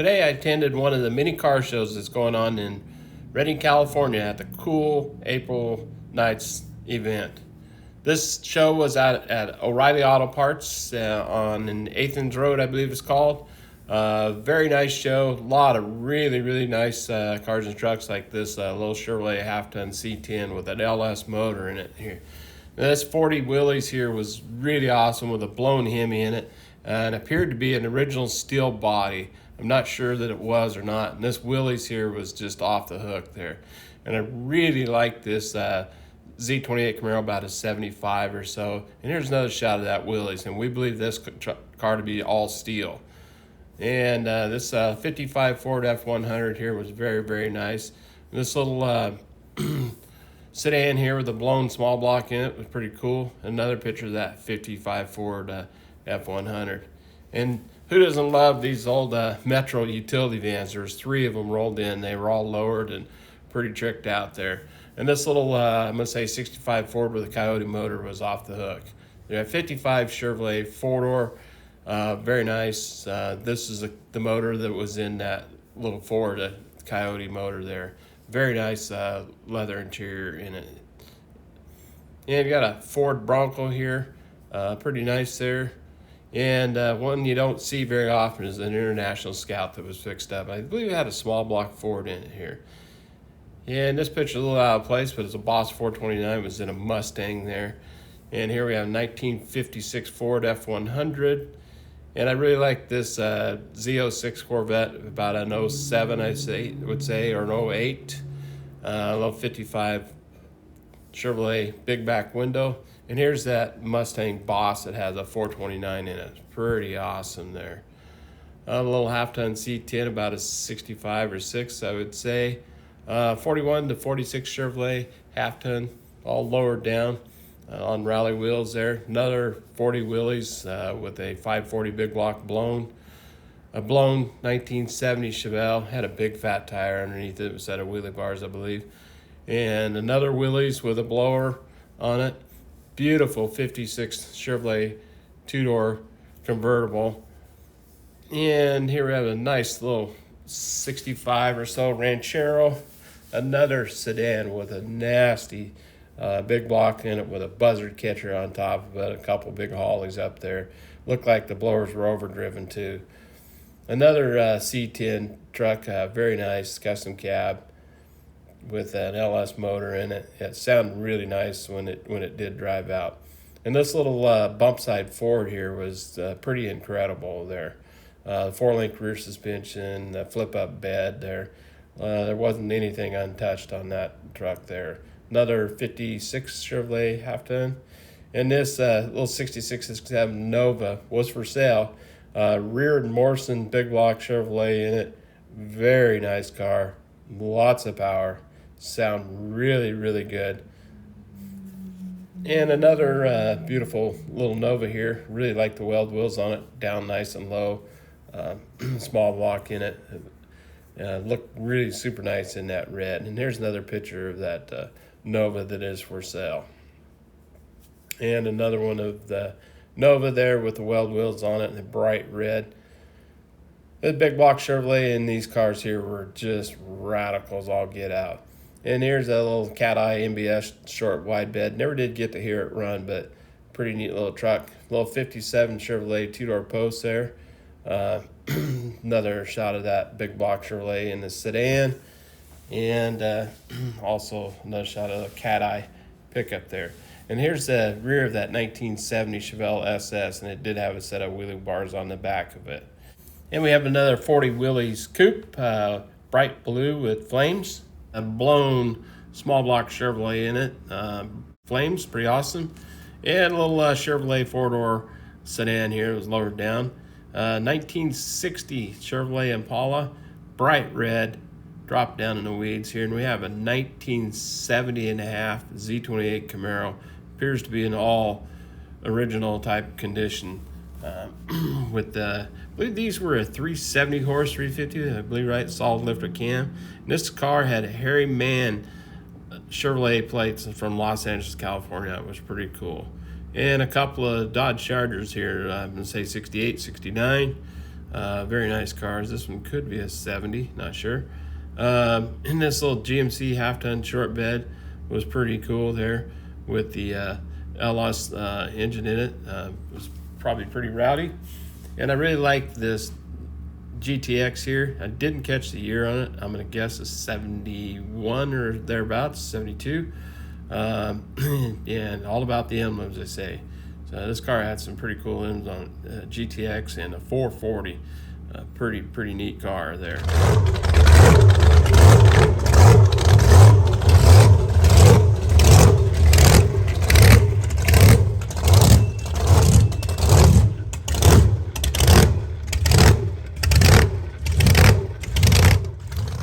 Today I attended one of the mini car shows that's going on in Redding, California at the Kool April Nites event. This show was at Orielly Auto Parts on Athens Road, I believe it's called. Very nice show. A lot of really nice cars and trucks like this little Chevrolet half-ton C10 with an LS motor in it here. Now, this 40 Willys here was really awesome with a blown Hemi in it and appeared to be an original steel body. I'm not sure that it was or not. And this Willys here was just off the hook there. And I really like this Z28 Camaro, about a 75 or so. And here's another shot of that Willys. And we believe this car to be all steel. And this 55 Ford F100 here was very nice. And this little sedan here with a blown small block in it was pretty cool. Another picture of that 55 Ford F100. And who doesn't love these old Metro utility vans? There's 3 of them rolled in. They were all lowered and pretty tricked out there. And this little, I'm going to say 65 Ford with a Coyote motor was off the hook. They have 55 Chevrolet 4-door, very nice. This is the motor that was in that little Ford Coyote motor there. Very nice leather interior in it. And you got a Ford Bronco here, pretty nice there. And one you don't see very often is an International Scout that was fixed up. I believe it had a small block Ford in it here. And this picture is a little out of place, but it's a Boss 429. It was in a Mustang there. And here we have a 1956 Ford F100. And I really like this Z06 Corvette, about an 07 I would say, or an 08. A little 55 Chevrolet big back window. And here's that Mustang Boss that has a 429 in it. Pretty awesome there. A little half-ton C10, about a 65 or 6, I would say. 41 to 46 Chevrolet half-ton, all lowered down on rally wheels there. Another 40 Willys with a 540 big block blown. A blown 1970 Chevelle, had a big fat tire underneath it. It was a set of wheelie bars, I believe. And another Willys with a blower on it. Beautiful 56 Chevrolet 2-door convertible. And here we have a nice little 65 or so Ranchero. Another sedan with a nasty big block in it with a buzzard catcher on top of it. A couple big haulies up there. Looked like the blowers were overdriven too. Another C10 truck, very nice custom cab with an LS motor in it. It sounded really nice when it did drive out. And this little bump side Ford here was pretty incredible there. The 4-link rear suspension, the flip-up bed there. There wasn't anything untouched on that truck there. Another 56 Chevrolet half-ton. And this little 6667 Nova was for sale. Rear Morrison big block Chevrolet in it. Very nice car. Lots of power. Sound really good. And another beautiful little Nova here. Really like the weld wheels on it. Down nice and low. Small block in it. Looked really super nice in that red. And here's another picture of that Nova that is for sale. And another one of the Nova there with the weld wheels on it in the bright red. The big block Chevrolet in these cars here were just radicals all get out. And here's a little cat eye MBS short wide bed. Never did get to hear it run, but pretty neat little truck. Little 57 Chevrolet 2-door post there. Another shot of that big block Chevrolet in the sedan. And also another shot of the cat eye pickup there. And here's the rear of that 1970 Chevelle SS, and it did have a set of wheelie bars on the back of it. And we have another 40 Willys coupe, bright blue with flames. A blown small block Chevrolet in it. Flames, pretty awesome. And a little Chevrolet 4-door sedan here. It was lowered down. 1960 Chevrolet Impala, bright red, dropped down in the weeds here. And we have a 1970 and a half Z28 Camaro. Appears to be an all original type condition. With I believe these were a 370 horse, 350, I believe, right? Solid lifter cam. And this car had a Harry Mann Chevrolet plates from Los Angeles, California. It was pretty cool. And a couple of Dodge Chargers here. I'm going to say 68, 69. Very nice cars. This one could be a 70, not sure. And this little GMC half-ton short bed was pretty cool there with the LS engine in it. It was probably pretty rowdy. And I really liked this GTX here. I didn't catch the year on it. I'm going to guess it's 71 or thereabouts, 72. And all about the emblems, they say. So this car had some pretty cool emblems on it. GTX and a 440. Pretty neat car there.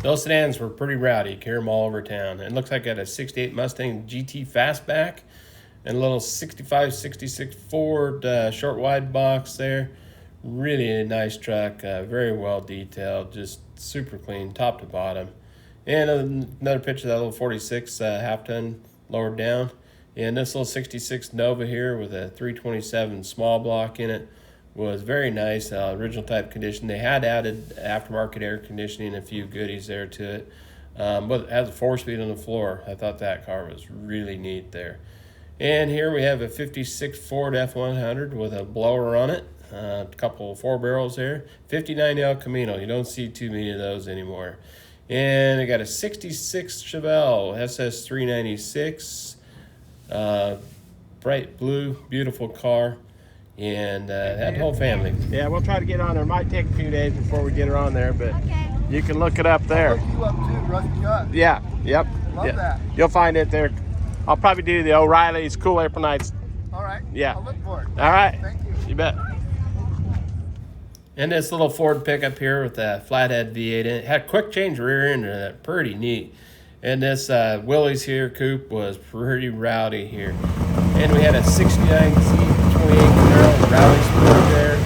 Those sedans were pretty rowdy. Carry them all over town. It looks like I had a 68 Mustang GT Fastback and a little 65, 66 Ford short wide box there. Really a nice truck. Very well detailed. Just super clean, top to bottom. And another picture of that little 46 half ton lowered down. And this little 66 Nova here with a 327 small block in it was very nice, original type condition. They had added aftermarket air conditioning and a few goodies there to it, but it has a 4-speed on the floor. I thought that car was really neat there. And here we have a 56 Ford F100 with a blower on it, a couple 4 barrels there, 59 El Camino. You don't see too many of those anymore. And I got a 66 Chevelle SS 396, bright blue, beautiful car. And that whole family. Yeah, we'll try to get on there. It might take a few days before we get her on there, but you can look it up there. I'll look you up too, Rusty Cut. Yeah, yep. Love that. You'll find it there. I'll probably do the Orielly's Kool April Nites. All right. Yeah. I'll look for it. All right. Thank you. You bet. And this little Ford pickup here with a flathead V8 in it. Had quick change rear end in it. Pretty neat. And this Willys here coupe was pretty rowdy here. And we had a 69 Z28 Camaro rally sport there.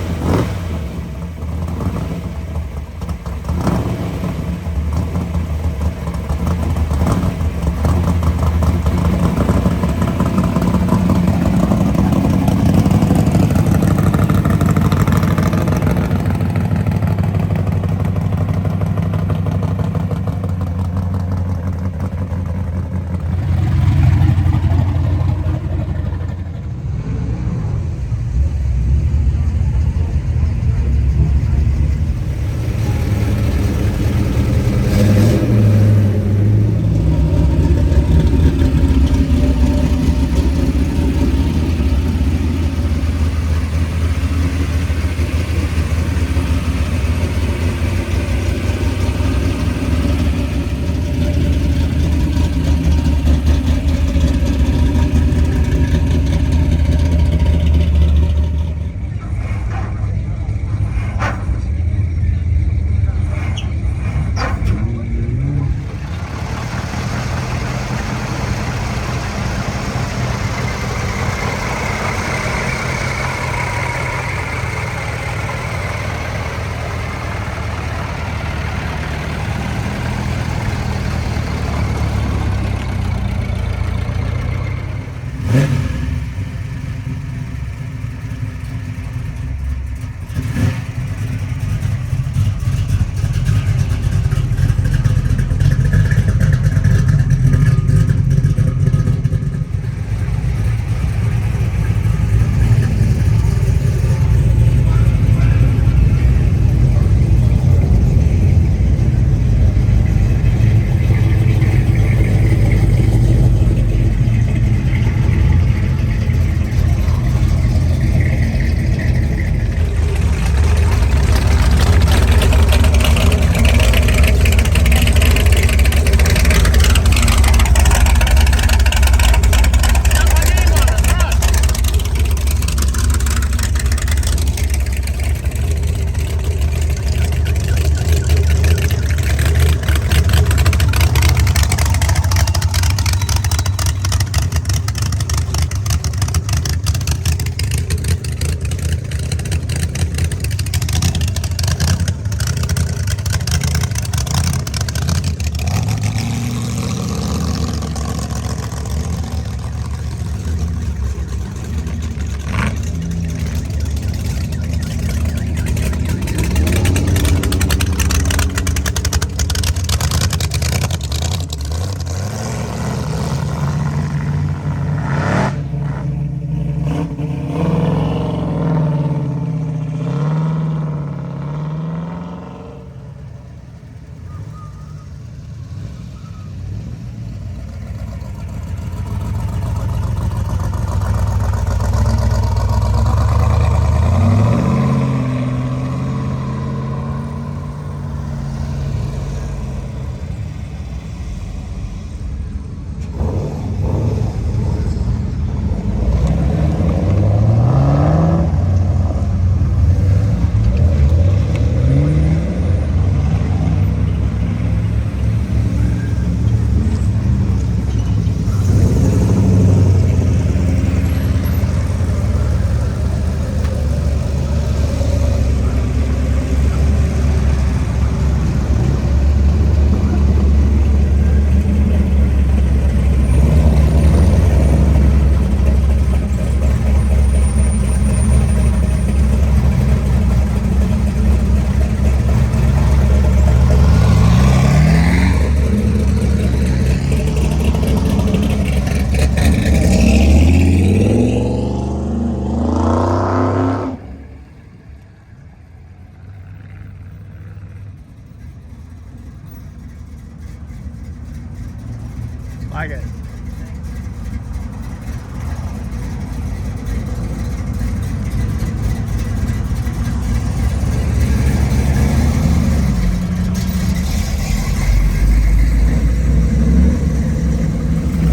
Like it.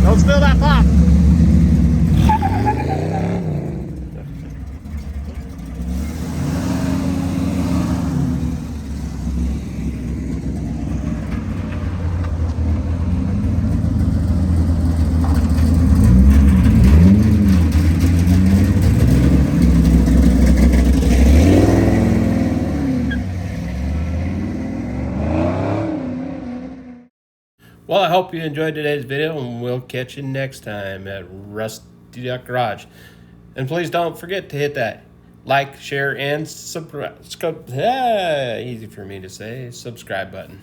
Don't spill that pop. Well, I hope you enjoyed today's video, and we'll catch you next time at Rusty Duck Garage. And please don't forget to hit that like, share, and subscribe. Easy for me to say, subscribe button.